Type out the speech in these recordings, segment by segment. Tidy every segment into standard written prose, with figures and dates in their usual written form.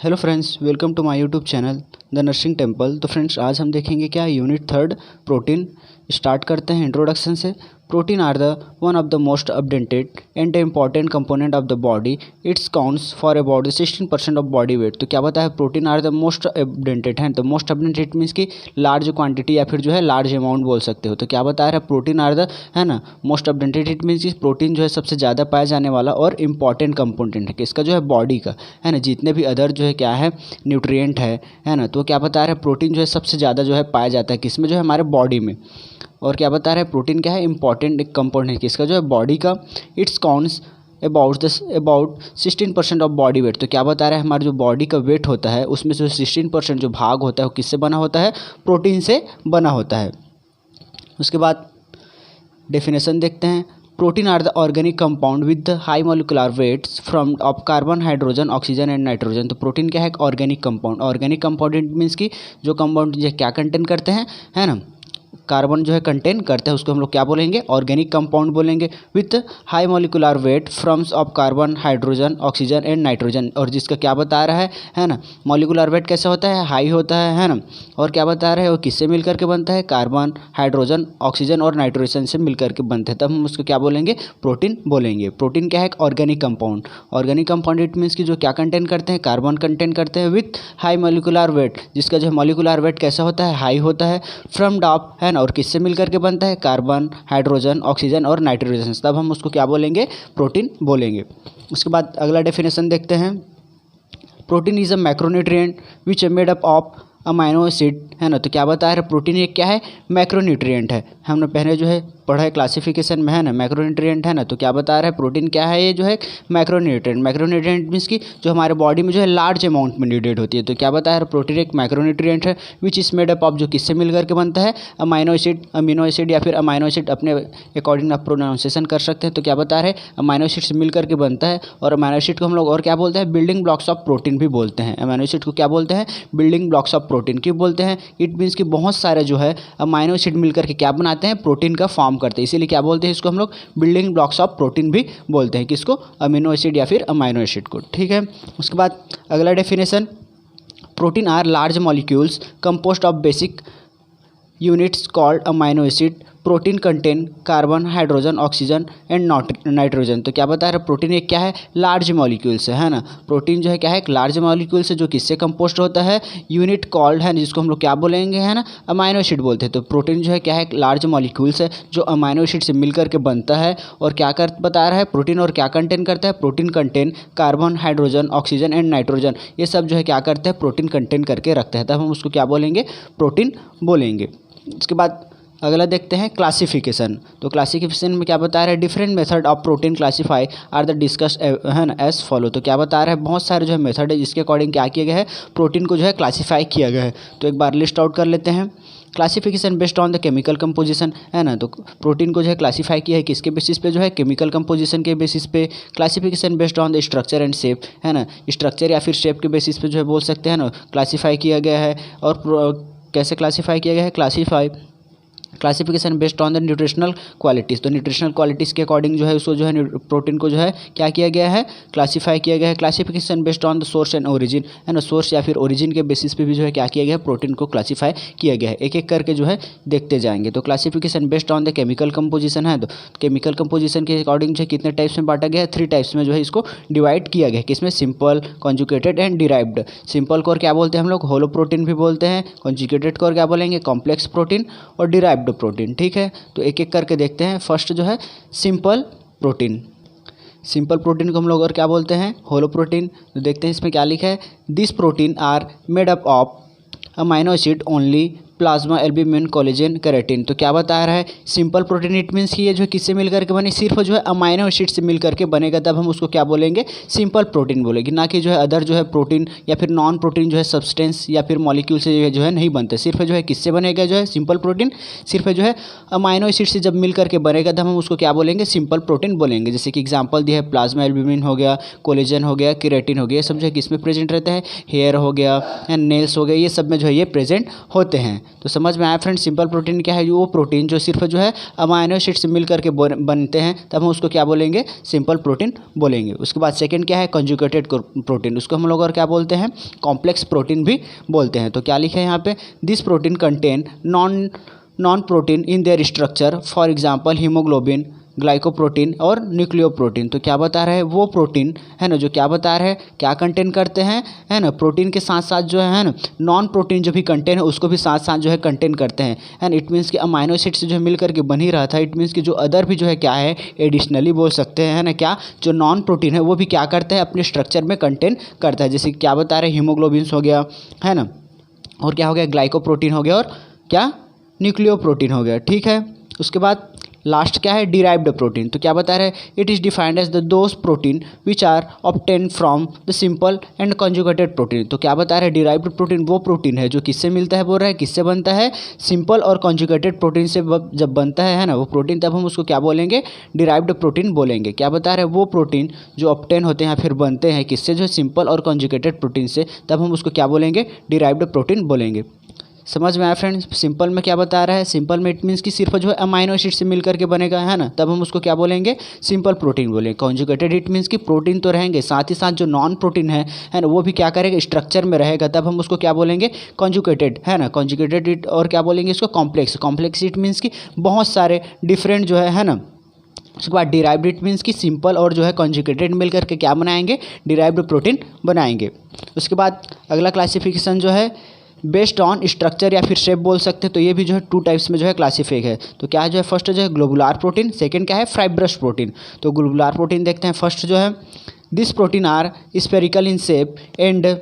Hello friends, welcome to my YouTube channel the nursing temple. तो friends, आज हम देखेंगे क्या यूनिट थर्ड प्रोटीन। स्टार्ट करते हैं इंट्रोडक्शन से। Protein are the one of the most updated and important component of the body. It's counts for about 16% of body weight. तो क्या बताया, protein are the most updated है। तो most updated means की large quantity या फिर जो है लार्ज अमाउंट बोल सकते हो। तो क्या बता रहा है, प्रोटीन आर द है ना मोस्ट अपडेटेड। इट मीन्स की प्रोटीन जो है सबसे ज़्यादा पाया जाने वाला और इम्पॉर्टेंट कंपोनेंट है किसका, जो है बॉडी का, है ना। जितने भी अदर जो है क्या है न्यूट्रिएंट है ना। तो क्या बता रहे हैं, प्रोटीन जो है सबसे ज़्यादा जो है पाया जाता है किसमें, जो है हमारे बॉडी में। और क्या बता रहे हैं, प्रोटीन क्या है, इंपॉर्टेंट एक कंपोनेंट किसका, जो है बॉडी का। It's counts about 16% of body weight. तो क्या बता रहे हैं, हमारा जो बॉडी का वेट होता है उसमें से 16% जो भाग होता है वो किससे बना होता है, प्रोटीन से बना होता है। उसके बाद डेफिनेशन देखते हैं। Protein are the organic compound with high molecular weights from of carbon, hydrogen, oxygen and nitrogen. तो प्रोटीन क्या है, organic compound. Organic compound means की जो कंपाउंड जो क्या कंटेन करते हैं, है ना, कार्बन जो है कंटेन करते हैं, उसको हम लोग क्या बोलेंगे, ऑर्गेनिक कंपाउंड बोलेंगे। With high molecular weight firms of carbon, hydrogen, oxygen and nitrogen. और जिसका क्या बता रहा है ना, मोलिकुलर वेट कैसा होता है, हाई होता है ना। और क्या बता रहे हैं, वो किससे मिलकर के बनता है, कार्बन, हाइड्रोजन, ऑक्सीजन और नाइट्रोजन से मिलकर के बनते हैं। तब हम उसको क्या बोलेंगे, प्रोटीन बोलेंगे। प्रोटीन क्या है, organic compound. Organic compound it means की जो क्या कंटेन करते हैं, कार्बन कंटेन करते हैं विथ हाई मोलिकुलर वेट, जिसका जो है मोलिकुलर वेट कैसा होता है, हाई होता है। फ्रॉम ऑफ है ना, और किससे मिलकर के बनता है, कार्बन, हाइड्रोजन, ऑक्सीजन और नाइट्रोजन। तब हम उसको क्या बोलेंगे, प्रोटीन बोलेंगे। उसके बाद अगला डेफिनेशन देखते हैं। Protein is a macronutrient which made up of amino acid, है ना। तो क्या बता रहे, प्रोटीन एक क्या है, मैक्रोन्यूट्रिएंट है। हमने पहले जो है पढ़ा है क्लासिफिकेशन में, है ना, मैक्रोन्यूट्रिएंट, है ना। तो क्या बता रहा है, प्रोटीन क्या है, ये जो है मैक्रोन्यूट्रिएंट। मैक्रोन्यूट्रिएंट मीन्स की जो हमारे बॉडी में जो है लार्ज अमाउंट में नीडेड होती है। तो क्या बता रहा है, प्रोटीन एक मैक्रोन्यूट्रिएंट है which is made up of, जो किससे मिलकर के बनता है, अमाइनो एसिड, अमीनो एसिड या फिर अमाइनो एसिड, अपने अकॉर्डिंग आप प्रोनाउंसिएशन कर सकते हैं। तो क्या बता रहे हैं, अमाइनो एसिड से मिलकर के बनता है। और अमाइनो एसिड को हम लोग और क्या बोलते हैं, बिल्डिंग ब्लॉक्स ऑफ प्रोटीन भी बोलते हैं। अमाइनो एसिड को क्या बोलते हैं, बिल्डिंग ब्लॉक्स ऑफ प्रोटीन क्यों बोलते हैं, इट मीन्स कि बहुत सारे जो है अमाइनो एसिड मिलकर के क्या बनाते हैं, प्रोटीन का फॉर्म करते हैं। इसीलिए क्या बोलते हैं, इसको हम लोग बिल्डिंग ब्लॉक्स ऑफ प्रोटीन भी बोलते हैं, किसको, अमीनो एसिड या फिर अमाइनो एसिड को। ठीक है। उसके बाद अगला definition. Protein are large molecules composed of basic units called amino acid. Protein contain carbon, hydrogen, oxygen and nitrogen. तो क्या बता रहे हैं, प्रोटीन एक क्या है, लार्ज मॉलिक्यूल्स है ना। प्रोटीन जो है क्या है, एक लार्ज मॉलिक्यूल से जो किससे कंपोस्ट होता है, यूनिट कॉल्ड है, जिसको हम लोग क्या बोलेंगे, है ना, अमाइनो एसिड बोलते हैं। तो प्रोटीन जो है क्या है, एक लार्ज मॉलिक्यूल्स है जो अमाइनो एसिड से मिलकर के बनता है। और क्या कर बता रहा है, प्रोटीन और क्या कंटेन करता है, protein contain carbon, hydrogen, oxygen and nitrogen. ये सब जो है क्या करते हैं, प्रोटीन कंटेन करके रखते हैं। तब हम उसको क्या बोलेंगे, प्रोटीन बोलेंगे। उसके बाद अगला देखते हैं क्लासिफिकेशन। तो क्लासिफिकेशन में क्या बता रहे हैं, different method of protein classify are the discuss, है ना, एज फॉलो। तो क्या बता रहे हैं, बहुत सारे जो है मेथड है जिसके अकॉर्डिंग क्या किया गया है, प्रोटीन को जो है क्लासीफाई किया गया है। तो एक बार लिस्ट आउट कर लेते हैं। Classification based on the chemical composition, है ना। तो प्रोटीन को जो है क्लासीफाई किया है किसके बेसिस पे, जो है केमिकल कंपोजिशन के बेसिस पे। Classification based on the structure and shape, है ना, स्ट्रक्चर या फिर शेप के बेसिस पे जो है बोल सकते हैं ना, क्लासीफाई किया गया है। और कैसे क्लासीफाई किया गया है, classification based on the nutritional qualities. तो न्यूट्रिशनल क्वालिटीज़ के अकॉर्डिंग जो है उसको जो है प्रोटीन को जो है क्या किया गया है, क्लासीफाई किया गया है। Classification based on the source and origin, है ना, सोर्स या फिर ओरिजिन के बेसिस पे भी जो है क्या किया गया है, प्रोटीन को क्लासीफाई किया गया है। एक एक करके जो है देखते जाएंगे। तो classification based on the chemical composition है। तो केमिकल कंपोजिशन के अकॉर्डिंग जो है कितने टाइप्स में बांटा गया है, 3 टाइप्स में जो है इसको डिवाइड किया गया है। किसमें, simple, conjugated and derived. Simple को और क्या बोलते हैं हम लोग, होलो प्रोटीन भी बोलते हैं। कॉन्जुगेटेड को और क्या बोलेंगे, कॉम्प्लेक्स प्रोटीन और डिराइव्ड प्रोटीन। ठीक है। तो एक एक करके देखते हैं। फर्स्ट जो है सिंपल प्रोटीन। सिंपल प्रोटीन को हम लोग और क्या बोलते हैं, होलो प्रोटीन। तो देखते हैं इसमें क्या लिखा है, this protein are made up of amino acid only, plasma, albumin, collagen, keratin. तो क्या बता रहा है, सिंपल प्रोटीन इट मीन्स कि ये जो किससे मिलकर के बने, सिर्फ जो है अमाइनो एसिड से मिलकर के बनेगा। तब हम उसको क्या बोलेंगे, सिंपल प्रोटीन बोलेंगे। ना कि जो है अदर जो है प्रोटीन या फिर नॉन प्रोटीन जो है सब्सटेंस या फिर मॉलिक्यूल से जो है नहीं बनते। सिर्फ जो है किससे बनेगा, जो है सिंपल प्रोटीन, सिर्फ जो है अमाइनो एसिड से जब मिलकर के बनेगा तब हम उसको क्या बोलेंगे, सिंपल प्रोटीन बोलेंगे। जैसे कि एग्जाम्पल दिया है, प्लाज्मा, एल्ब्यूमिन हो गया, कोलेजन हो गया, केराटिन हो गया। ये सब जो है किसमें प्रेजेंट रहता है, हेयर हो गया, नेल्स हो गया, ये सब में जो है ये प्रेजेंट होते हैं। तो समझ में आया फ्रेंड्स, सिंपल प्रोटीन क्या है, वो प्रोटीन जो सिर्फ जो है अमाइनो एसिड से मिल करके बनते हैं, तब हम उसको क्या बोलेंगे, सिंपल प्रोटीन बोलेंगे। उसके बाद सेकंड क्या है, कंजुगेटेड प्रोटीन, उसको हम लोग और क्या बोलते हैं, कॉम्प्लेक्स प्रोटीन भी बोलते हैं। तो क्या लिखा है यहाँ पे, this protein contain non protein in their structure, for example haemoglobin, glycoprotein और न्यूक्लियोप्रोटीन। तो क्या बता रहे हैं, वो प्रोटीन है ना जो क्या बता रहे हैं, क्या कंटेन करते हैं, है ना, प्रोटीन के साथ साथ जो है ना नॉन प्रोटीन जो भी कंटेन है उसको भी साथ साथ जो है कंटेन करते हैं, एंड इट मीन्स कि अमाइनो एसिड से जो है मिल करके बन ही रहा था। इट मीन्स कि जो अदर भी जो है क्या है, एडिशनली बोल सकते हैं, है ना, क्या जो नॉन प्रोटीन है वो भी क्या करते हैं, अपने स्ट्रक्चर में कंटेन करता है। जैसे क्या बता रहे हैं, हीमोग्लोबिन्स हो गया, है ना, और क्या हो गया, ग्लाइकोप्रोटीन हो गया, और क्या, न्यूक्लियोप्रोटीन हो गया। ठीक है, उसके बाद लास्ट क्या है, डिराइव्ड प्रोटीन। तो क्या बता रहे हैं, it is defined as the those protein which are obtain from the simple and conjugated protein. तो क्या बता रहे हैं, डिराइव्ड प्रोटीन वो प्रोटीन है जो किससे मिलता है, बोल रहा है किससे बनता है, सिंपल और कंजुगेटेड प्रोटीन से जब बनता है ना वो प्रोटीन, तब हम उसको क्या बोलेंगे, डिराइव्ड प्रोटीन बोलेंगे। क्या बता रहे हैं, वो प्रोटीन जो ऑब्टेन होते हैं फिर बनते हैं किससे, जो सिंपल और कंजुगेटेड प्रोटीन से, तब हम उसको क्या बोलेंगे, डिराइव्ड प्रोटीन बोलेंगे। समझ में आया फ्रेंड्स, सिंपल में क्या बता रहा है, सिंपल में इट मीन्स कि सिर्फ जो है अमाइनो एसिड से मिल करके बनेगा, है ना, तब हम उसको क्या बोलेंगे, सिंपल प्रोटीन बोलेंगे। कॉन्जुगेटेड इट मीन्स कि प्रोटीन तो रहेंगे, साथ ही साथ जो नॉन प्रोटीन है ना, वो भी क्या करेगा, स्ट्रक्चर में रहेगा, तब हम उसको क्या बोलेंगे, कॉन्जुगेटेड, है ना, कॉन्जुगेटेड इट, और क्या बोलेंगे इसको, कॉम्प्लेक्स। कॉम्प्लेक्स इट मीन्स कि बहुत सारे डिफरेंट जो है ना। उसके बाद डिराइव्ड इट मीन्स कि सिंपल और जो है कॉन्जुगेटेड मिल करके क्या बनाएंगे, डिराइव्ड प्रोटीन बनाएंगे। उसके बाद अगला क्लासिफिकेशन जो है बेस्ड ऑन स्ट्रक्चर या फिर शेप बोल सकते हैं। तो ये भी जो है 2 टाइप्स में जो है क्लासीफाई है। तो क्या है जो है, फर्स्ट जो है ग्लोबुलर प्रोटीन, सेकंड क्या है, फाइब्रस प्रोटीन। तो ग्लोबुलर प्रोटीन देखते हैं, फर्स्ट जो है, this protein are spherical in shape and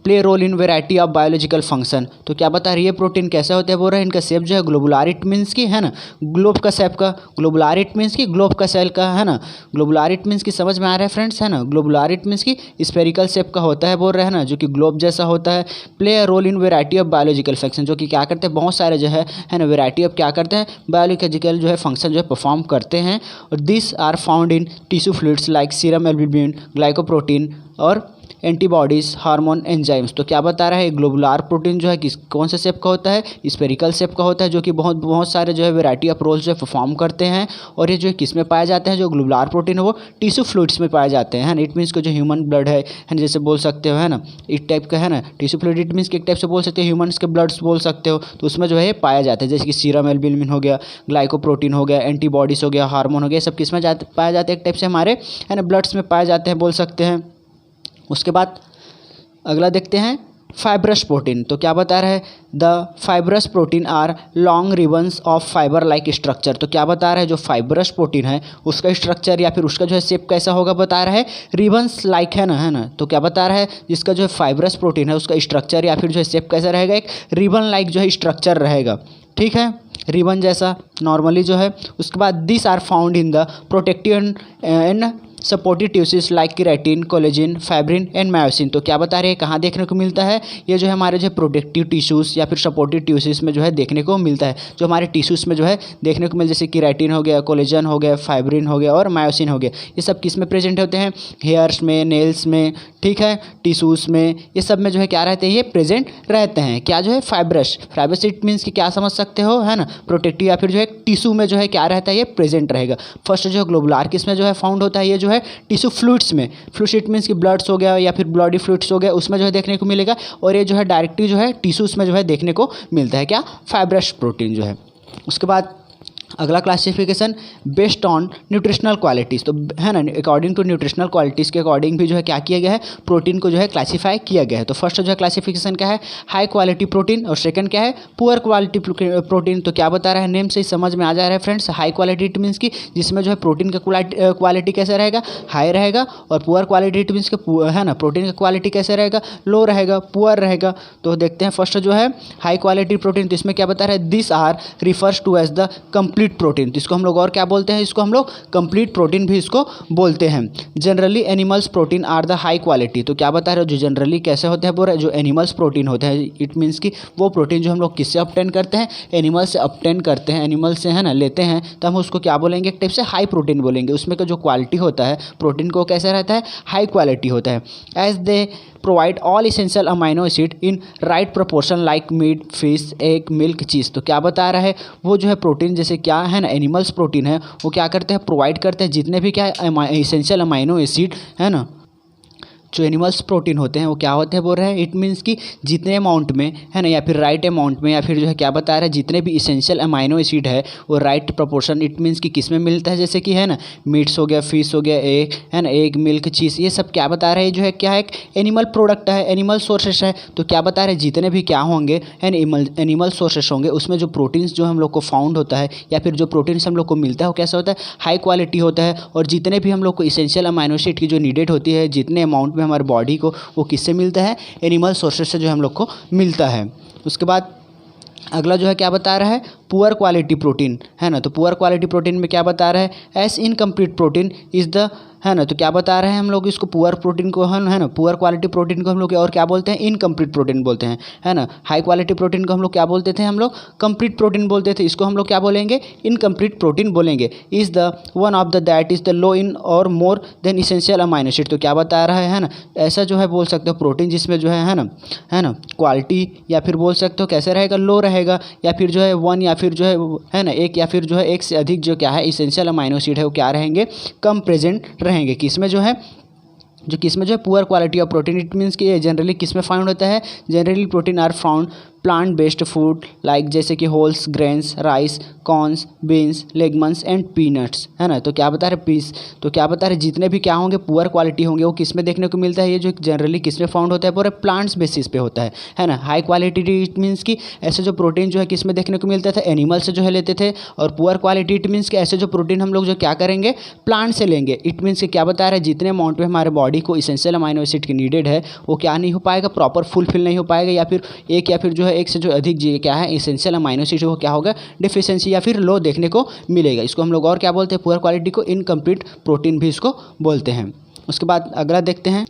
play role in variety of biological function. तो क्या बता रही है, प्रोटीन कैसे होते हैं, बोल रहे हैं इनका शेप जो है ग्लोबुलर इट मीन्स की, है ना, ग्लोब का शेप का, ग्लोबुलर इट मीन्स की ग्लोब का सेल का, है ना, ग्लोबुलर इट मीन्स की, समझ में आ रहा है फ्रेंड्स, है ना, ग्लोबुलर इट मीन्स की स्फेरिकल शेप का होता है, बोल रहे हैं ना, जो कि ग्लोब जैसा होता है। Play a role in variety of biological function, जो कि क्या करते हैं, बहुत सारे जो है ना, वेराइटी ऑफ क्या करते हैं, बायोलॉजिकल जो है फंक्शन जो है परफॉर्म करते हैं। और this are found in tissue fluids like serum albumin, glycoprotein और एंटीबॉडीज़, हार्मोन, एंजाइम्स। तो क्या बता रहा है, ग्लोबुलर प्रोटीन जो है किस कौन से शेप का होता है, स्फेरिकल शेप का होता है, जो कि बहुत सारे जो है वैरायटी ऑफ रोल्स जो है परफॉर्म करते हैं। और ये जो किस में पाए जाते हैं, जो ग्लोबुलर प्रोटीन है वो टिश्यू फ्लूइड्स में पाए जाते हैं, इट मीन्स को जो ह्यूमन ब्लड है ना, जैसे बोल सकते हो, है ना, इस टाइप का, है ना, टिश्यू फ्लूइड इट मीन्स कि एक टाइप से बोल सकते हो ह्यूमन्स के ब्लड्स बोल सकते हो। तो उसमें जो है पाया जाता है, जैसे कि सीरम एल्ब्यूमिन हो गया, ग्लाइकोप्रोटीन हो गया, एंटीबॉडीज़ हो गया, हार्मोन हो गया, सब किस में पाए जाते हैं, एक टाइप से हमारे, है ना, ब्लड्स में पाए जाते हैं बोल सकते हैं। उसके बाद अगला देखते हैं फाइब्रस प्रोटीन। तो क्या बता रहा है, the fibrous protein are long ribbons of fibre like structure. तो क्या बता रहा है, जो फाइब्रस प्रोटीन है उसका स्ट्रक्चर या फिर उसका जो है शेप कैसा होगा, बता रहा है रिबन्स लाइक, है ना। तो क्या बता रहा है, जिसका जो है फाइब्रस प्रोटीन है उसका स्ट्रक्चर या फिर जो है शेप कैसा रहेगा, एक रिबन लाइक जो है स्ट्रक्चर रहेगा, ठीक है, रिबन जैसा नॉर्मली जो है। उसके बाद this are found in the protective and supportive tissues like keratin, collagen, fibrin and myosin. तो क्या बता रहे हैं, कहाँ देखने को मिलता है, ये जो है हमारे जो प्रोटेक्टिव टिश्यूज़ या फिर सपोर्टिव टिश्यूज़ में जो है देखने को मिलता है, जो हमारे टिश्यूज़ में जो है देखने को मिल, जैसे केराटिन हो गया, कोलेजन हो गया, फाइब्रिन हो गया और मायोसिन हो गया। ये सब किस में प्रेजेंट होते हैं, हेयर्स में, नेल्स में, ठीक है, टिश्यूज़ में, ये सब में जो है क्या रहते हैं, ये प्रेजेंट रहते हैं। क्या जो है, फाइब्रस इट मीन्स कि क्या समझ सकते हो, है ना, प्रोटेक्टिव या फिर जो है टिश्यू में जो है क्या रहता है, ये प्रेजेंट रहेगा। फर्स्ट जो है ग्लोबुलर किस में जो है फाउंड होता है, ये जो है टिश्यू फ्लूइड्स में, फ्लूइड्स इट मीन्स कि ब्लड्स हो गया या फिर ब्लडी फ्लूइड्स हो गया, उसमें जो है देखने को मिलेगा। और ये जो है डायरेक्टली जो है टिश्यूज़ में जो है देखने को मिलता है, क्या, फाइब्रस प्रोटीन जो है। उसके बाद अगला classification based on nutritional qualities. तो है ना, अकॉर्डिंग टू न्यूट्रिशनल क्वालिटीज़ के अकॉर्डिंग भी जो है क्या किया गया है, प्रोटीन को जो है क्लासीफाई किया गया है। तो फर्स्ट जो है क्लासिफिकेशन क्या है, हाई क्वालिटी प्रोटीन, और सेकंड क्या है, पुअर क्वालिटी प्रोटीन। तो क्या बता रहा है, नेम से ही समझ में आ जा रहा है friends, high quality it means की जिसमें जो है प्रोटीन का क्वालिटी कैसे रहेगा, हाई रहेगा, और पुअर क्वालिटी इट मीन्स के, है ना, प्रोटीन का क्वालिटी कैसे रहेगा, लो रहेगा, पुअर रहेगा। तो देखते हैं फर्स्ट जो है हाई क्वालिटी प्रोटीन, तो इसमें क्या बता रहा है, this are refers to as the complete protein. तो इसको हम लोग और क्या बोलते हैं, इसको हम लोग कंप्लीट प्रोटीन भी इसको बोलते हैं। Generally animals protein are the high quality. तो क्या बता रहे हो, जो जनरली कैसे होते हैं, बोल रहे जो एनिमल्स प्रोटीन होते हैं, इट मीन्स कि वो प्रोटीन जो हम लोग किससे ऑब्टेन करते हैं, एनिमल से ऑब्टेन करते हैं, एनिमल से, है ना, लेते हैं, तो हम उसको क्या बोलेंगे, एक टाइप से हाई प्रोटीन बोलेंगे। उसमें का जो क्वालिटी होता है प्रोटीन को कैसा रहता है, हाई क्वालिटी होता है। As they provide all essential amino acid in right proportion like meat, fish, egg, milk, cheese. तो क्या बता रहा है, वो जो है प्रोटीन जैसे क्या है ना, एनिमल्स प्रोटीन है, वो क्या करते हैं, प्रोवाइड करते हैं जितने भी क्या है इसेंशियल अमाइनो एसिड है ना, जो एनिमल्स प्रोटीन होते हैं वो क्या होते हैं बोल रहे हैं, इट मीन्स कि जितने अमाउंट में है ना, या फिर राइट अमाउंट में, या फिर जो है क्या बता रहा है, जितने भी इसेंशियल अमाइनो एसिड है वो राइट प्रोपोर्शन, इट मीन्स कि किस में मिलता है, जैसे कि है ना मीट्स हो गया, फिश हो गया, एग है ना, एग, मिल्क, चीज़, ये सब क्या बता रहे हैं, जो है क्या है, एक एनिमल प्रोडक्ट है, एनिमल सोर्सेस है। तो क्या बता रहे हैं, जितने भी क्या होंगे है ना एनिमल सोर्सेस होंगे, उसमें जो प्रोटीन्स जो हम लोग को फाउंड होता है, या फिर जो प्रोटीन्स हम लोग को मिलता है वो कैसा होता है, हाई क्वालिटी होता है। और जितने भी हम लोग को इसेंशियल अमाइनो एसिड की जो नीडेड होती है, जितने अमाउंट में हमारे बॉडी को, वो किससे मिलता है, एनिमल सोर्सेज से जो हम लोग को मिलता है। उसके बाद अगला जो है क्या बता रहा है, पुअर क्वालिटी प्रोटीन है ना। तो पुअर क्वालिटी प्रोटीन में क्या बता रहा है, S incomplete protein is the है ना। तो क्या बता रहे हैं हम लोग, इसको पुअर प्रोटीन को है ना, पुअर क्वालिटी प्रोटीन को हम लोग और क्या बोलते हैं, इनकम्प्लीट प्रोटीन बोलते हैं है ना। हाई क्वालिटी प्रोटीन को हम लोग क्या बोलते थे, हम लोग कंप्लीट प्रोटीन बोलते थे, इसको हम लोग क्या बोलेंगे, इनकम्प्लीट प्रोटीन बोलेंगे। Is the one of the that is the low in और more than essential amino acid. तो क्या बता रहा है ना, ऐसा जो है बोल सकते हो प्रोटीन जिसमें जो है ना क्वालिटी, या फिर बोल सकते हो कैसे रहेगा, लो रहेगा, या फिर जो है वन, या फिर जो है ना एक, या फिर जो है एक से अधिक जो क्या है इसेंशियल अमाइनो एसिड है वो क्या रहेंगे, कम प्रेजेंट रहेंगे। किसमें जो है, जो किसमें जो है poor quality of protein, it means कि जनरली किसमें फाउंड होता है, generally protein are found plant based food like जैसे कि wholes grains, rice, corns, beans, legumes and peanuts है ना। तो क्या बता रहे पीस, तो क्या बता रहे जितने भी क्या होंगे पुअर क्वालिटी होंगे वो किसमें देखने को मिलता है, ये जो जनरली किसमें फाउंड होता है, पूरे प्लांट्स बेसिस पे होता है ना। हाई क्वालिटी इट मीन्स कि ऐसे जो प्रोटीन जो है किसमें देखने को मिलता था, एनिमल से जो है लेते थे। और पुअर क्वालिटी इट मीन्स कि ऐसे जो प्रोटीन हम लोग जो क्या करेंगे, प्लांट से लेंगे। इट मीन्स कि क्या बता रहे हैं, जितने अमाउंट में हमारे बॉडी को इसेंशियल अमाइनो एसिड की नीडेड है वो क्या नहीं हो पाएगा, प्रॉपर फुलफिल नहीं हो पाएगा, या फिर जो है एक से जो अधिक क्या है इसेंशियल अमाइनो एसिड वो क्या होगा, डिफिशिएंसी या फिर लो देखने को मिलेगा। इसको हम लोग और क्या बोलते हैं, पुअर क्वालिटी को इनकम्प्लीट प्रोटीन भी इसको बोलते हैं। उसके बाद अगला देखते हैं,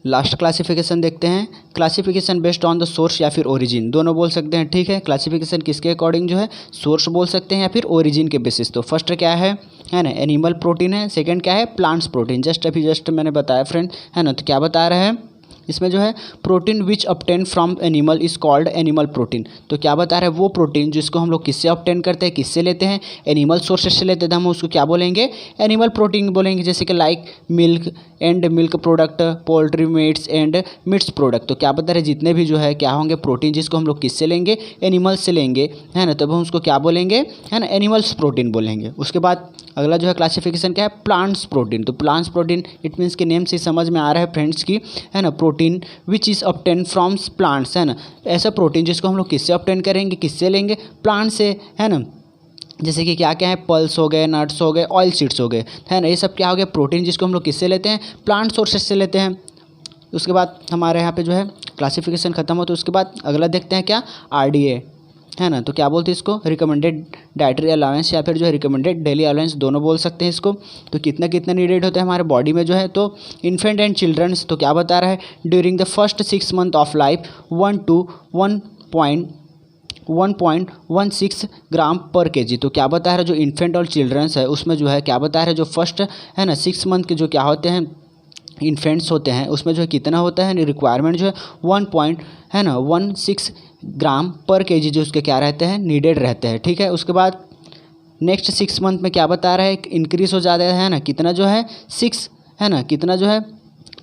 लास्ट क्लासिफिकेशन देखते हैं, classification based on the source या फिर ओरिजिन, दोनों बोल सकते हैं, ठीक है। क्लासिफिकेशन किसके अकॉर्डिंग जो है, सोर्स बोल सकते हैं या फिर ओरिजिन के बेसिस। तो फर्स्ट क्या है ना, एनिमल प्रोटीन है, सेकंड क्या है, प्लांट्स प्रोटीन, जस्ट मैंने बताया फ्रेंड है ना। तो क्या बता रहे हैं इसमें जो है, protein which obtain from animal is called animal protein. तो क्या बता रहे हैं, वो प्रोटीन जिसको हम लोग किससे ऑब्टेन करते हैं, किससे लेते हैं, एनिमल सोर्सेस से लेते हैं, हम उसको क्या बोलेंगे, एनिमल प्रोटीन बोलेंगे। जैसे कि like milk and milk product, poultry meets and meets product. तो क्या बता रहे हैं, जितने भी जो है क्या होंगे प्रोटीन जिसको हम लोग किससे लेंगे, एनिमल्स से लेंगे है ना, तब हम उसको क्या बोलेंगे है ना, एनिमल्स प्रोटीन बोलेंगे। उसके बाद अगला जो है क्लासिफिकेशन क्या है, प्लांट्स प्रोटीन। तो प्लांट्स प्रोटीन इट मीन्स के नेम से समझ में आ रहा है फ्रेंड्स की है ना, protein which is obtain from plants है ना, ऐसा प्रोटीन जिसको हम लोग किससे ऑब्टेन करेंगे, किससे लेंगे, प्लांट से है ना। जैसे कि क्या क्या है, पल्स हो गए, नट्स हो गए, ऑयल सीड्स हो गए है ना, ये सब क्या हो गया, प्रोटीन जिसको हम लोग किससे लेते हैं, प्लांट सोर्सेस से लेते हैं। उसके बाद हमारे यहाँ पे जो है क्लासिफिकेशन खत्म हो, तो उसके बाद अगला देखते हैं क्या, आरडीए है ना। तो क्या बोलते हैं इसको, रिकमेंडेड डाइटरी अलाउंस या फिर जो है रिकमेंडेड डेली अलाउंस, दोनों बोल सकते हैं इसको। तो कितना कितना नीडेड होता है हमारे बॉडी में जो है, तो इन्फेंट एंड चिल्ड्रंस, तो क्या बता रहा है, during the first 6 month of life 1 to 1.16 ग्राम पर केजी। तो क्या बता रहा है, जो इन्फेंट और चिल्ड्रंस है उसमें जो है क्या बता रहा है, जो फर्स्ट है ना 6 मंथ के जो क्या होते हैं इन्फेंट्स होते हैं उसमें जो है कितना होता है, रिक्वायरमेंट जो है 1.16 ग्राम पर केजी जो उसके क्या रहते हैं, नीडेड रहते हैं, ठीक है। उसके बाद नेक्स्ट 6 मंथ में क्या बता रहा है, इंक्रीज हो जाता है ना, कितना जो है 6 है ना, कितना जो है,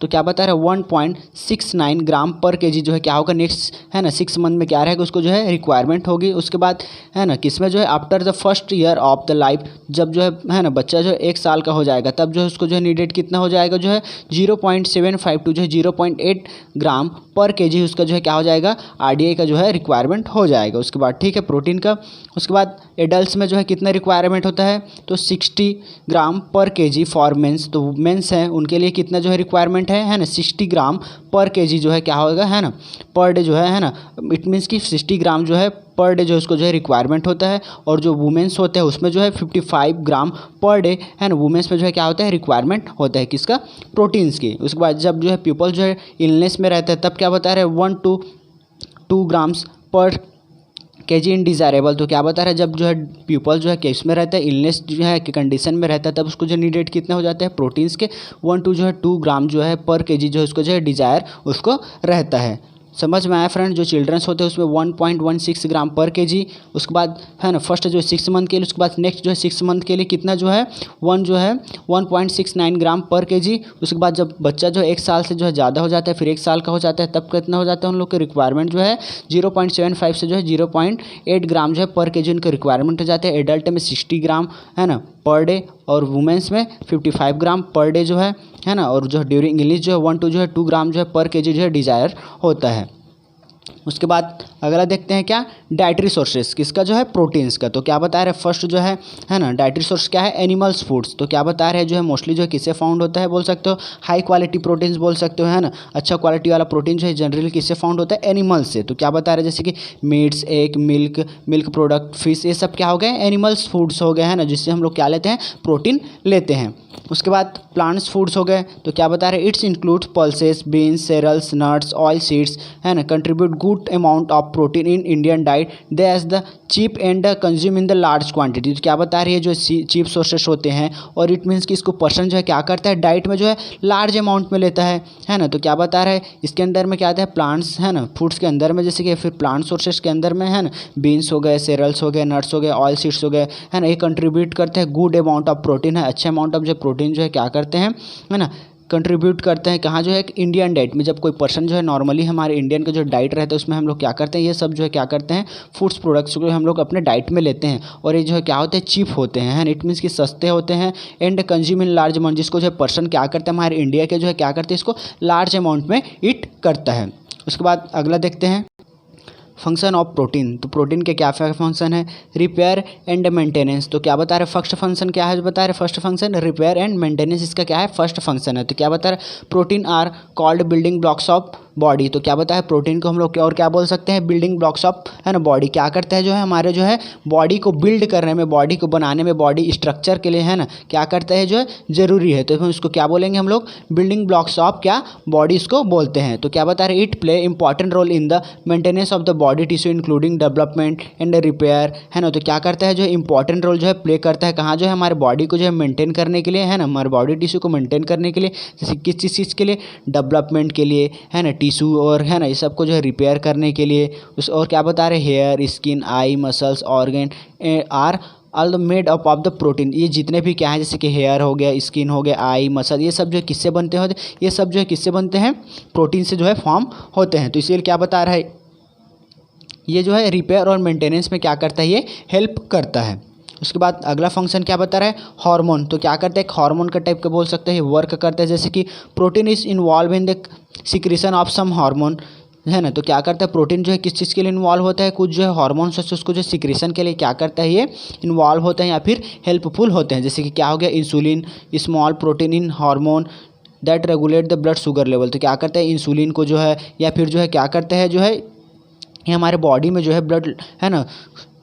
तो क्या बता रहा है 1.69 ग्राम पर केजी जो है क्या होगा, नेक्स्ट है ना 6 मंथ में क्या रहेगा, उसको जो है रिक्वायरमेंट होगी। उसके बाद है ना किसमें जो है, after the first year of the life, जब जो है ना बच्चा जो है 1 साल का हो जाएगा, तब जो है उसको जो है नीडेड कितना हो जाएगा, जो है 0.752 जो है 0.8 ग्राम पर केजी उसका जो है क्या हो जाएगा, आरडीए का जो है रिक्वायरमेंट हो जाएगा। उसके बाद ठीक है प्रोटीन का। उसके बाद एडल्ट्स में जो है कितना रिक्वायरमेंट होता है, तो 60 ग्राम पर केजी फॉर मेंस। तो मेंस हैं उनके लिए कितना जो है रिक्वायरमेंट है ना, 60 ग्राम पर केजी जो है क्या होगा है ना, पर डे जो है ना, इट मीन्स कि 60 ग्राम जो है पर डे जो उसको जो है रिक्वायरमेंट होता है। और जो वुमेन्स होते हैं उसमें जो है 55 ग्राम पर डे है ना, वुमेन्स में जो है क्या होता है, रिक्वायरमेंट होता है किसका, प्रोटीन्स की। उसके बाद जब जो है पीपल जो है इलनेस में रहता है तब क्या बता रहे हैं 1 to 2 ग्राम्स पर केजी इनडिजायरेबल, तो क्या बता रहा है जब जो है पीपल जो है केस में रहता है, इलनेस जो है कि कंडीशन में रहता है, तब उसको जो नीडेड कितने हो जाते हैं प्रोटीन्स के 1 to 2 ग्राम जो है पर केजी जो है उसको जो है डिजायर उसको रहता है। समझ में आया फ्रेंड। जो चिल्ड्रंस होते हैं उसमें 1.16 ग्राम पर केजी। उसके बाद है ना फर्स्ट जो 6 मंथ के लिए, उसके बाद नेक्स्ट जो है 6 मंथ के लिए कितना जो है 1.69 ग्राम पर केजी। उसके बाद जब बच्चा जो है 1 साल से जो है ज़्यादा हो जाता है, फिर 1 साल का हो जाता है, तब कितना हो जाता है उन लोग के रिक्वायरमेंट जो है 0.75 से जो है 0.8 ग्राम जो है पर केजी उनके रिक्वायरमेंट हो जाते हैं। एडल्ट में 60 ग्राम है ना पर डे, और वुमेंस में 55 ग्राम पर डे जो है ना। और जो ड्यूरिंग इंग्लिश जो है 1 to 2 ग्राम जो है पर केजी जो है डिजायर होता है। उसके बाद अगला देखते हैं क्या, डाइटरी सोर्सेस किसका जो है प्रोटीन्स का। तो क्या बता रहे हैं फर्स्ट जो है ना डाइटरी सोर्स क्या है, एनिमल्स फूड्स। तो क्या बता रहे हैं जो है मोस्टली जो है किससे फाउंड होता है बोल सकते हो, हाई क्वालिटी प्रोटीन्स बोल सकते हो है ना। अच्छा क्वालिटी वाला प्रोटीन जो है जनरली किससे फाउंड होता है, एनिमल्स से। तो क्या बता रहे हैं जैसे कि meets, egg, milk product, fish, ये सब क्या हो गए एनिमल्स फूड्स हो गए है ना, जिससे हम लोग क्या लेते हैं प्रोटीन लेते हैं। उसके बाद प्लांट्स फूड्स हो गए। तो क्या बता रहे हैं it's includes pulses, beans, cereals, nuts, oil seeds है ना, contribute good amount of protein in Indian diet they as the cheap and consume in the large quantity. तो क्या बता रही है जो चीप सोर्सेस होते हैं, और इट मीन्स कि इसको पर्सन जो है क्या करता है डाइट में जो है लार्ज अमाउंट में लेता है ना। तो क्या बता रहा है इसके अंदर में क्या आता है प्लांट्स है ना, फूड्स के अंदर में जैसे कि फिर प्लांट सोर्सेस के अंदर में है ना बीन्स हो गए, सेरल्स हो गए, नट्स हो गए, ऑयल सीड्स हो गए है ना, ये कंट्रीब्यूट करते हैं गुड अमाउंट ऑफ प्रोटीन है, अच्छे अमाउंट ऑफ जो प्रोटीन जो है क्या करते हैं है ना कंट्रीब्यूट करते हैं कहाँ जो है इंडियन डाइट में। जब कोई पर्सन जो है नॉर्मली हमारे इंडियन का जो डाइट रहता है उसमें हम लोग क्या करते हैं ये सब जो है क्या करते हैं फूड्स प्रोडक्ट्स को हम लोग अपने डाइट में लेते हैं, और ये जो है क्या होते हैं चीप होते हैं इट मीन्स कि सस्ते होते हैं and consume in large amount, जिसको जो है पर्सन क्या करते हैं हमारे इंडिया के जो है क्या करते हैं इसको लार्ज अमाउंट में ईट करता है। उसके बाद अगला देखते हैं फंक्शन ऑफ प्रोटीन। तो प्रोटीन के क्या फंक्शन है, रिपेयर एंड मेंटेनेंस। तो क्या बता रहे फर्स्ट फंक्शन क्या है, बता रहे first function repair and maintenance, इसका क्या है फर्स्ट फंक्शन है। तो क्या बता रहे protein are called building blocks of body. तो क्या बता है प्रोटीन को हम लोग और क्या बोल सकते हैं बिल्डिंग ब्लॉक्स ऑफ है ना बॉडी। क्या करता है जो है हमारे जो है बॉडी को बिल्ड करने में, बॉडी को बनाने में, बॉडी स्ट्रक्चर के लिए है ना क्या करता है जो है ज़रूरी है। तो हम इसको क्या बोलेंगे हम लोग बिल्डिंग ब्लॉक्स ऑफ क्या बॉडी इसको बोलते हैं। तो क्या बता रहे it play important role in the maintenance of the body tissue including development and repair है ना। तो क्या करता है जो है इंपॉर्टेंट रोल जो है प्ले करता है कहाँ जो है हमारे बॉडी को जो है मेंटेन करने के लिए है ना, हमारे बॉडी टिश्यू को मेंटेन करने के लिए, जैसे किस चीज़ के लिए डेवलपमेंट के लिए है ना टिश्यू, और है ना ये सब को जो है रिपेयर करने के लिए उस, और क्या बता रहे hair, skin, eye, muscles, organ are all the made up of the protein. ये जितने भी क्या है जैसे कि हेयर हो गया, स्किन हो गया, आई, मसल, ये सब जो है किससे बनते हैं, ये सब जो है किससे बनते हैं प्रोटीन से जो है फॉर्म होते हैं। तो इसीलिए क्या बता रहा है ये जो है रिपेयर और मेंटेनेंस में क्या करता है ये हेल्प करता है। उसके बाद अगला फंक्शन क्या बता रहा है हार्मोन। तो क्या करता है एक हार्मोन का टाइप का बोल सकते हैं वर्क करता है, जैसे कि protein is involve in the secretion of some hormone है ना। तो क्या करता है प्रोटीन जो है किस चीज़ के लिए इन्वॉल्व होता है, कुछ जो है हार्मोन्स है उसको जो सिक्रीशन के लिए क्या करता है ये इन्वॉल्व होते हैं या फिर हेल्पफुल होते हैं। जैसे कि क्या हो गया insulin, small protein in hormone that regulate the blood sugar level. तो क्या करता है इंसुलिन को जो है या फिर जो है क्या करता है जो है ये हमारे बॉडी में जो है ब्लड है ना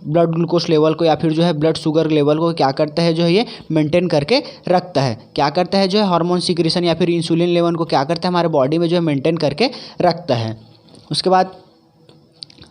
ब्लड ग्लूकोज लेवल को या फिर जो है ब्लड शुगर लेवल को क्या करता है जो है ये मेंटेन करके रखता है। क्या करता है जो है हार्मोन सिक्रीशन या फिर इंसुलिन लेवल को क्या करता है हमारे बॉडी में जो है मेंटेन करके रखता है। उसके बाद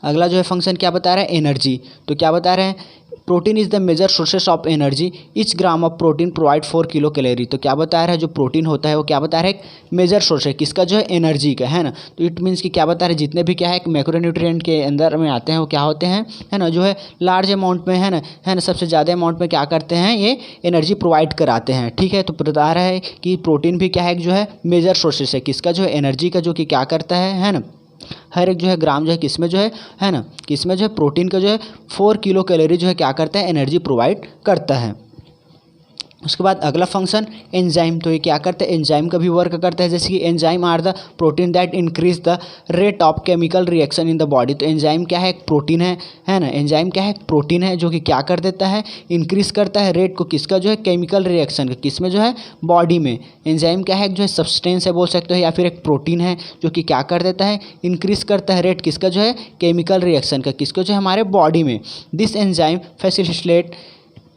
अगला जो है फंक्शन क्या बता रहा है एनर्जी। तो क्या बता रहे हैं protein is the major sources of energy, each gram of protein provide 4 kilo calorie. तो क्या बता रहा है जो प्रोटीन होता है वो क्या बता रहा है एक मेजर सोर्स है किसका जो है एनर्जी का है ना। तो इट मीन्स कि क्या बता रहे जितने भी क्या है एक मैक्रोन्यूट्रिएंट के अंदर में आते हैं वो क्या होते हैं है ना जो है लार्ज अमाउंट में है ना सबसे ज़्यादा अमाउंट में क्या करते हैं ये एनर्जी प्रोवाइड कराते हैं। ठीक है, तो बता रहा है कि प्रोटीन भी क्या है जो है मेजर सोर्सेस है किसका जो है एनर्जी का, जो कि क्या करता है ना हर एक जो है ग्राम जो है किसमें जो है ना किसमें जो है प्रोटीन का जो है 4 किलो कैलोरी जो है क्या करता है एनर्जी प्रोवाइड करता है। उसके बाद अगला फंक्शन एंजाइम। तो ये क्या करता है एंजाइम का भी वर्क करता है, जैसे कि enzyme are the protein that increase the rate of chemical reaction in the body. तो एंजाइम क्या है एक प्रोटीन है ना एंजाइम क्या है प्रोटीन है जो कि क्या कर देता है इंक्रीज करता है रेट को किसका जो है केमिकल रिएक्शन का किसमें जो है बॉडी में। एंजाइम क्या है जो है सब्सटेंस है बोल सकते हो या फिर एक प्रोटीन है जो कि क्या कर देता है इंक्रीज करता है रेट किसका जो है केमिकल रिएक्शन का किसको जो है हमारे बॉडी में। This enzyme facilitate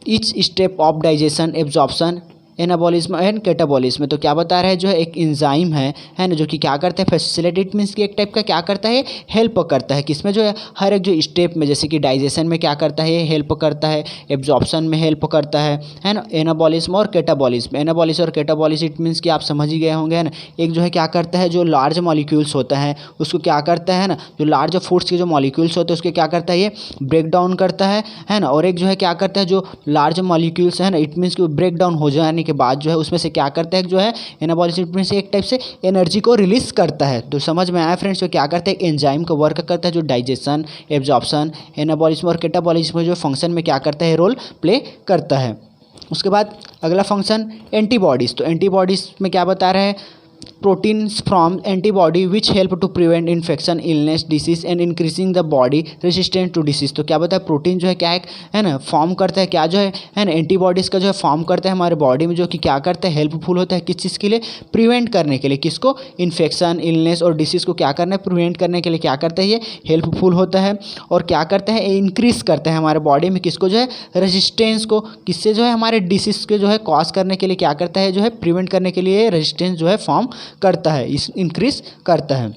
each step of digestion, absorption anabolism and catabolism. तो क्या बता रहा है, जो है एक एंजाइम है ना, जो कि क्या करता है, फैसिलिटेट मीन्स कि एक टाइप का क्या करता है, हेल्प करता है किसमें, जो है हर एक जो स्टेप में, जैसे कि डाइजेशन में क्या करता है, ये हेल्प करता है, एब्जॉर्प्शन में हेल्प करता है ना। एनाबॉलिज्म और कैटाबॉलिज्म, एनाबॉलिज्म और कैटाबॉलिज्म इट मीन्स कि आप समझ ही गए होंगे, है ना। एक जो है क्या करता है, जो लार्ज मॉलिक्यूल्स होता है उसको क्या करता है ना, जो लार्ज फूड्स के जो मॉलिक्यूल्स होते हैं उसके क्या करता है, ये ब्रेक डाउन करता है ना। और एक जो है क्या करता है, जो लार्ज मॉलिक्यूल्स है ना, इट मीन्स कि ब्रेक डाउन हो जाने के बाद जो है उसमें से क्या करता है, जो है एनाबॉलिज्म इट मीन्स एक टाइप से एनर्जी को रिलीज करता है। तो समझ में आया फ्रेंड्स, तो क्या करता है, एंजाइम का वर्क करता है जो डाइजेशन, एब्जॉर्प्शन, एनाबॉलिज्म और कैटाबॉलिज्म जो फंक्शन में क्या करता है, रोल प्ले करता है। उसके बाद अगला फंक्शन एंटीबॉडीज़। तो एंटीबॉडीज़ में क्या बता रहे हैं, proteins from antibody which help to prevent infection, illness, disease and increasing the body resistance to disease। तो क्या बता है, प्रोटीन जो है क्या है ना, फॉर्म करता है क्या, जो है ना, एंटीबॉडीज़ का जो है फॉर्म करता है हमारे बॉडी में, जो कि क्या करता है, हेल्पफुल होता है किस चीज़ के लिए, प्रिवेंट करने के लिए, किसको, इन्फेक्शन, इलनेस और डिसीज़ को क्या करना है, प्रिवेंट करने के लिए क्या करता है, ये हेल्पफुल होता है। और क्या करता है, इंक्रीज करता है हमारे बॉडी में किसको, जो है रेजिस्टेंस को, किससे, जो है हमारे डिसीज़ के जो है कॉज करने के लिए क्या करता है, जो है प्रिवेंट करने के लिए रेजिस्टेंस जो है फॉर्म करता है, इस इंक्रीज करता है।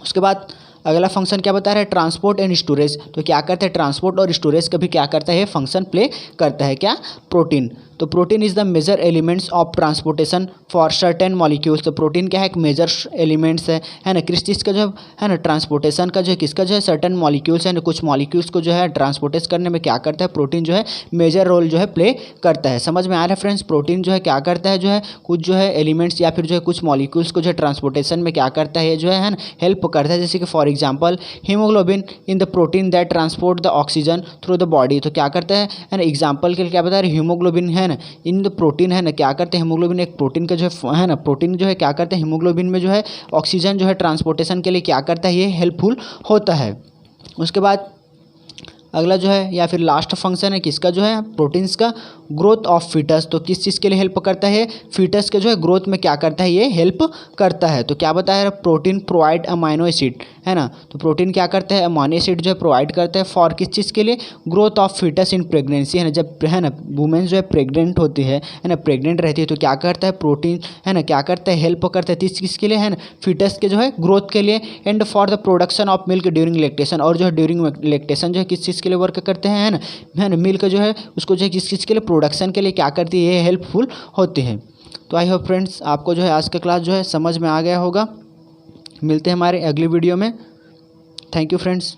उसके बाद अगला फंक्शन क्या बता रहा है, ट्रांसपोर्ट एंड स्टोरेज। तो क्या करता है, ट्रांसपोर्ट और स्टोरेज का भी क्या करता है, फंक्शन प्ले करता है क्या, प्रोटीन। तो protein is the major elements of transportation for certain molecules. तो प्रोटीन क्या है, एक मेजर एलिमेंट्स है ना, किस चीज़ का जो है ना, ट्रांसपोर्टेशन का जो है, किसका जो है, सर्टेन मॉलिक्यूल्स है ना, कुछ मॉलिक्यूल्स को जो है ट्रांसपोर्टेट करने में क्या करता है, प्रोटीन जो है मेजर रोल जो है प्ले करता है। समझ में आ रहा है फ्रेंड्स, प्रोटीन जो है क्या करता है, जो है कुछ जो है एलिमेंट्स या फिर जो है कुछ मॉलिक्यूल्स को जो है ट्रांसपोर्टेशन में क्या करता है, जो है ना हेल्प करता है। जैसे कि for example haemoglobin in the protein that transport the oxygen through the body. तो क्या करता है ना, एग्जाम्पल के लिए क्या बता रहे, हीमोग्लोबिन है ना, इन द प्रोटीन है ना, क्या करते हैं, हीमोग्लोबिन एक प्रोटीन का जो है ना, प्रोटीन जो है क्या करते हैं, हीमोग्लोबिन में जो है ऑक्सीजन जो है ट्रांसपोर्टेशन के लिए क्या करता है, ये हेल्पफुल होता है। उसके बाद अगला जो है या फिर लास्ट फंक्शन है किसका, जो है प्रोटीन्स का, ग्रोथ ऑफ फीटस। तो किस चीज़ के लिए हेल्प करता है, फीटस के जो है ग्रोथ में क्या करता है, ये हेल्प करता है। तो क्या बताया, प्रोटीन प्रोवाइड अमाइनो एसिड, है ना। तो प्रोटीन क्या करता है, अमाइनो एसिड जो है प्रोवाइड करता है फॉर किस चीज़ के लिए, growth of foetus in pregnancy, है ना। जब है ना वुमेन जो है प्रेग्नेंट होती है ना, प्रेग्नेंट रहती है, तो क्या करता है, प्रोटीन है ना क्या करता है, हेल्प करता है किस चीज़ के लिए, है ना, फीटस के जो है ग्रोथ के लिए। And for the production of milk during lactation, और जो है ड्यूरिंग लैक्टेशन जो है किस चीज़ के लिए वर्क करते हैं, है ना, मिल्क जो है उसको जो है किस चीज़ के लिए, प्रोडक्शन के लिए क्या करती है, ये हेल्पफुल होते हैं। तो आई होप फ्रेंड्स आपको जो है आज का क्लास जो है समझ में आ गया होगा। मिलते हैं हमारे अगली वीडियो में। Thank you friends.